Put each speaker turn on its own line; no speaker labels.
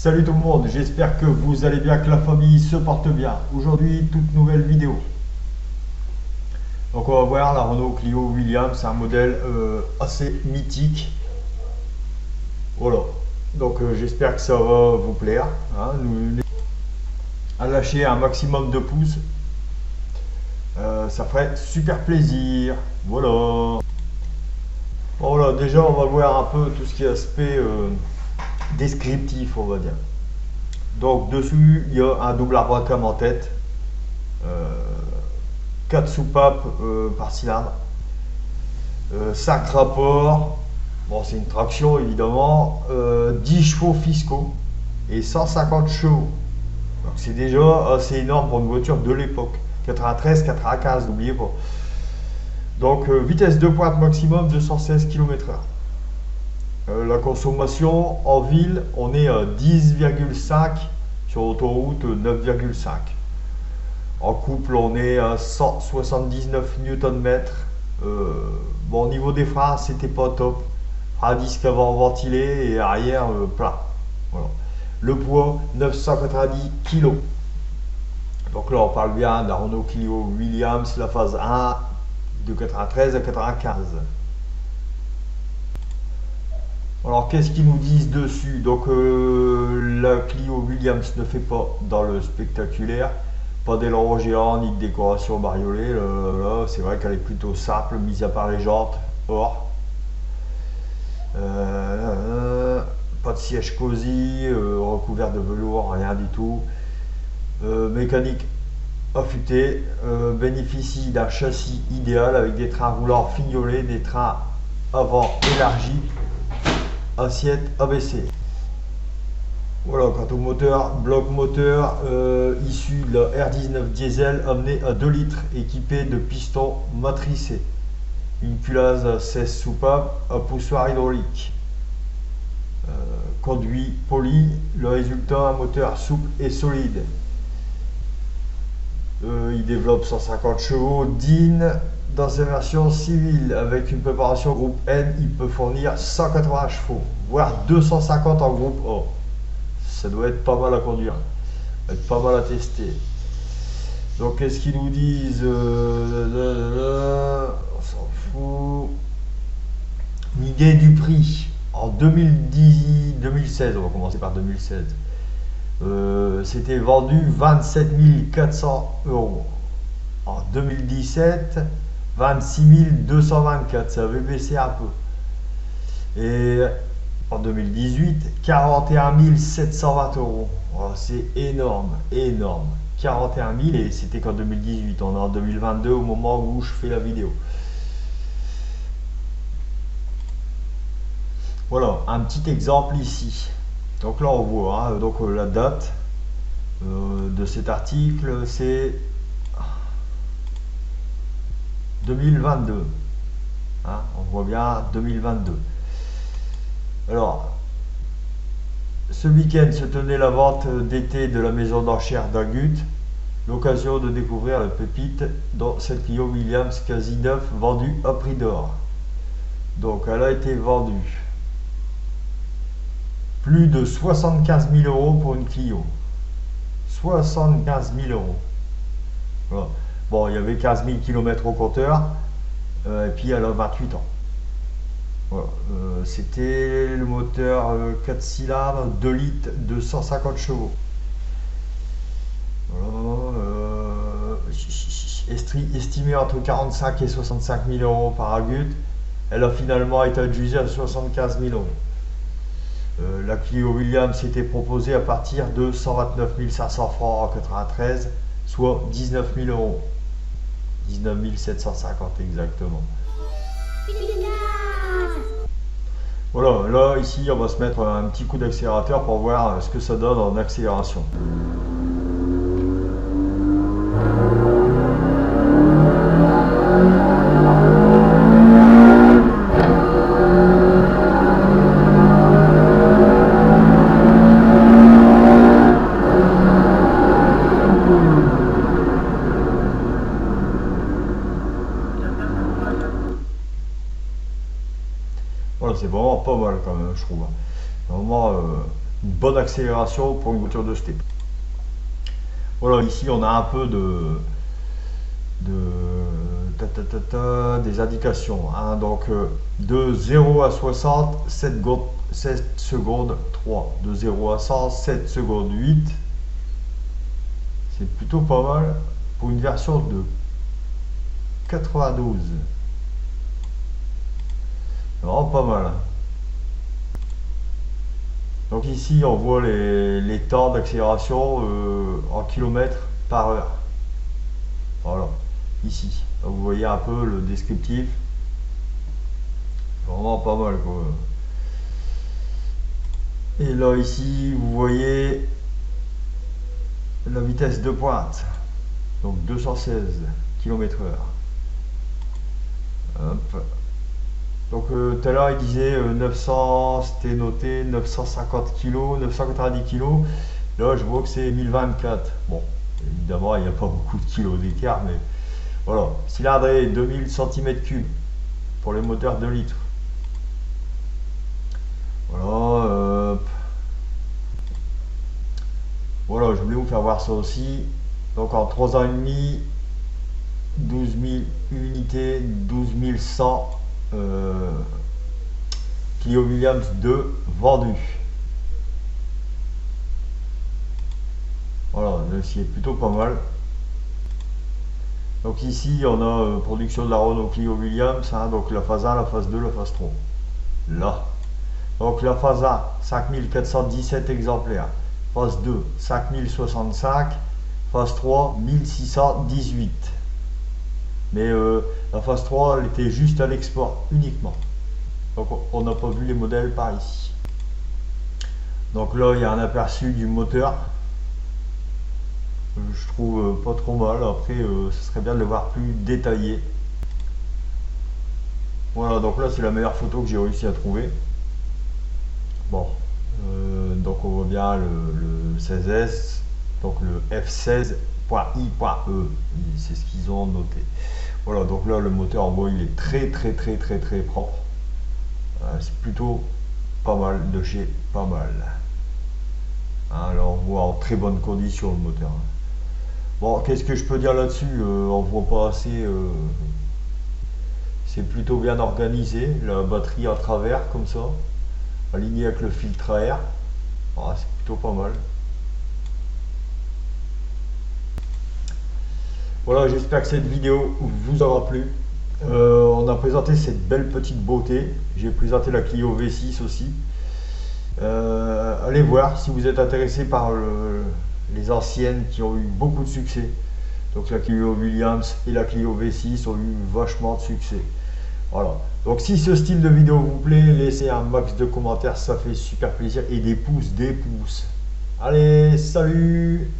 Salut tout le monde, j'espère que vous allez bien, que la famille se porte bien. Aujourd'hui, toute nouvelle vidéo. Donc on va voir la Renault Clio Williams, c'est un modèle assez mythique. Voilà, donc j'espère que ça va vous plaire. Hein. À lâcher un maximum de pouces, ça ferait super plaisir. Voilà. Voilà, déjà on va voir un peu tout ce qui est aspect descriptif, on va dire. Donc dessus, il y a un double arbre à cam en tête, 4 soupapes par cylindre, 5 rapports, bon c'est une traction évidemment, 10 chevaux fiscaux et 150 chevaux. Donc c'est déjà assez énorme pour une voiture de l'époque, 93-95, n'oubliez pas. Donc vitesse de pointe maximum 216 km/h. La consommation en ville, on est à 10,5, sur autoroute 9,5. En couple, on est à 179 Nm. Bon, au niveau des freins, c'était pas top. Frein à disque avant ventilé et arrière plat. Voilà. Le poids 990 kg. Donc là, on parle bien de la Renault Clio Williams, la phase 1 de 93 à 95. Alors qu'est-ce qu'ils nous disent dessus? Donc la Clio Williams ne fait pas dans le spectaculaire, pas d'aileron géant ni de décoration bariolée. Là, c'est vrai qu'elle est plutôt simple, mis à part les jantes or. Pas de siège cosy, recouvert de velours, rien du tout. Mécanique affûtée, bénéficie d'un châssis idéal avec des trains roulants fignolés, des trains avant élargis, assiette abaissée. Voilà, quant au moteur, bloc moteur issu de la R19 diesel amené à 2 litres, équipé de pistons matricés, une culasse à 16 soupapes, un poussoir hydraulique, conduit poli, le résultat un moteur souple et solide. Il développe 150 chevaux DIN. Dans sa version civile, avec une préparation groupe N, il peut fournir 180 chevaux, voire 250 en groupe A. Ça doit être pas mal à conduire, être pas mal à tester. Donc qu'est-ce qu'ils nous disent? On s'en fout. Une idée du prix. En 2016, on va commencer par 2016. C'était vendu 27 400 €. En 2017, 26 224, ça avait baissé un peu. Et en 2018, 41 720 €. Oh, c'est énorme, énorme. 41 000 et c'était qu'en 2018. On est en 2022 au moment où je fais la vidéo. Voilà, un petit exemple ici. Donc là on voit hein, donc, la date de cet article, c'est 2022. Hein, on voit bien 2022. Alors, ce week-end se tenait la vente d'été de la maison d'enchères d'Agut. L'occasion de découvrir la pépite dans cette Clio Williams quasi neuf vendue à prix d'or. Donc, elle a été vendue plus de 75 000 € pour une Clio. 75 000 €. Voilà. Bon, il y avait 15 000 km au compteur, et puis elle a 28 ans. Voilà. C'était le moteur 4 cylindres, 2 litres, 250 chevaux. Voilà. Estimé entre 45 et 65 000 € par Agut, elle a finalement été adjugée à 75 000 €. La Clio Williams était proposée à partir de 129 500 francs en 93, soit 19 000 €. 19 750 exactement. Voilà, là ici on va se mettre un petit coup d'accélérateur pour voir ce que ça donne en accélération. Voilà, c'est vraiment pas mal quand même, je trouve. Vraiment une bonne accélération pour une voiture de steppe. Voilà, ici on a un peu des indications, hein. Donc de 0 à 60, 7 secondes 3, de 0 à 100, 7 secondes 8. C'est plutôt pas mal pour une version de 92. Vraiment pas mal. Donc ici on voit les temps d'accélération en kilomètres par heure. Voilà, ici. Donc, vous voyez un peu le descriptif. Vraiment pas mal quoi. Et là ici vous voyez la vitesse de pointe. Donc 216 km/h. Hop. Donc tout à l'heure il disait 900, c'était noté 950 kg, 990 kg. Là je vois que c'est 1024. Bon, évidemment il n'y a pas beaucoup de kilos d'écart, mais voilà. Cylindrée 2000 cm3 pour les moteurs 2 litres. Voilà. Voilà, je voulais vous faire voir ça aussi. Donc en 3 ans et demi, 12 000 unités, 12 100 Clio Williams 2 vendus. Voilà, c'est plutôt pas mal. Donc ici on a production de la Renault Clio Williams, hein, donc la phase 1, la phase 2, la phase 3. Là. Donc la phase 1, 5417 exemplaires. Phase 2, 5065. Phase 3, 1618. Mais la phase 3, elle était juste à l'export uniquement. Donc on n'a pas vu les modèles par ici. Donc là, il y a un aperçu du moteur. Je trouve pas trop mal. Après, ce serait bien de le voir plus détaillé. Voilà, donc là, c'est la meilleure photo que j'ai réussi à trouver. Bon, donc on voit bien le 16S, donc le F16.i.e, c'est ce qu'ils ont noté. Voilà, donc là le moteur en gros il est très propre. C'est plutôt pas mal de chez pas mal. Hein, alors on voit en très bonne condition le moteur. Bon, qu'est-ce que je peux dire là-dessus, on voit pas assez. C'est plutôt bien organisé, la batterie à travers comme ça, aligné avec le filtre à air. Ah, c'est plutôt pas mal. Voilà, j'espère que cette vidéo vous aura plu. On a présenté cette belle petite beauté. J'ai présenté la Clio V6 aussi. Allez voir si vous êtes intéressé par les anciennes qui ont eu beaucoup de succès. Donc la Clio Williams et la Clio V6 ont eu vachement de succès. Voilà. Donc si ce style de vidéo vous plaît, laissez un max de commentaires, ça fait super plaisir. Et des pouces, des pouces. Allez, salut!